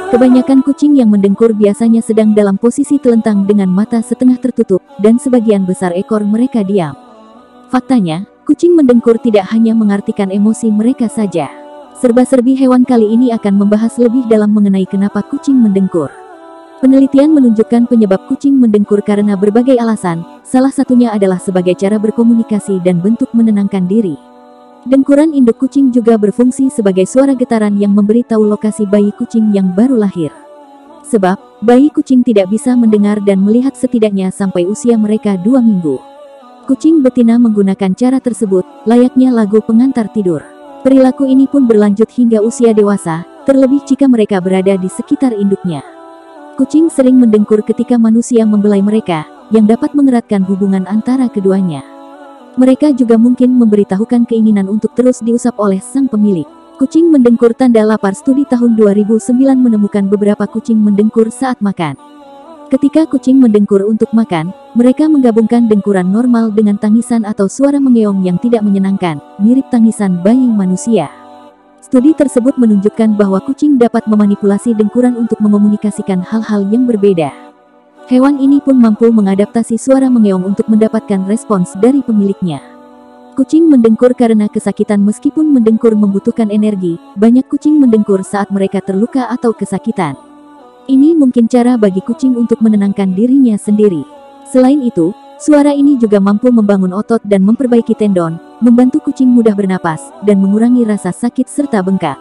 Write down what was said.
Kebanyakan kucing yang mendengkur biasanya sedang dalam posisi telentang dengan mata setengah tertutup, dan sebagian besar ekor mereka diam. Faktanya, kucing mendengkur tidak hanya mengartikan emosi mereka saja. Serba-serbi hewan kali ini akan membahas lebih dalam mengenai kenapa kucing mendengkur. Penelitian menunjukkan penyebab kucing mendengkur karena berbagai alasan, salah satunya adalah sebagai cara berkomunikasi dan bentuk menenangkan diri. Dengkuran induk kucing juga berfungsi sebagai suara getaran yang memberi tahu lokasi bayi kucing yang baru lahir. Sebab, bayi kucing tidak bisa mendengar dan melihat setidaknya sampai usia mereka 2 minggu. Kucing betina menggunakan cara tersebut, layaknya lagu pengantar tidur. Perilaku ini pun berlanjut hingga usia dewasa, terlebih jika mereka berada di sekitar induknya. Kucing sering mendengkur ketika manusia membelai mereka, yang dapat mengeratkan hubungan antara keduanya. Mereka juga mungkin memberitahukan keinginan untuk terus diusap oleh sang pemilik. Kucing mendengkur tanda lapar. Studi tahun 2009 menemukan beberapa kucing mendengkur saat makan. Ketika kucing mendengkur untuk makan, mereka menggabungkan dengkuran normal dengan tangisan atau suara mengeong yang tidak menyenangkan, mirip tangisan bayi manusia. Studi tersebut menunjukkan bahwa kucing dapat memanipulasi dengkuran untuk mengomunikasikan hal-hal yang berbeda. Hewan ini pun mampu mengadaptasi suara mengeong untuk mendapatkan respons dari pemiliknya. Kucing mendengkur karena kesakitan. Meskipun mendengkur membutuhkan energi, banyak kucing mendengkur saat mereka terluka atau kesakitan. Ini mungkin cara bagi kucing untuk menenangkan dirinya sendiri. Selain itu, suara ini juga mampu membangun otot dan memperbaiki tendon, membantu kucing mudah bernapas, dan mengurangi rasa sakit serta bengkak.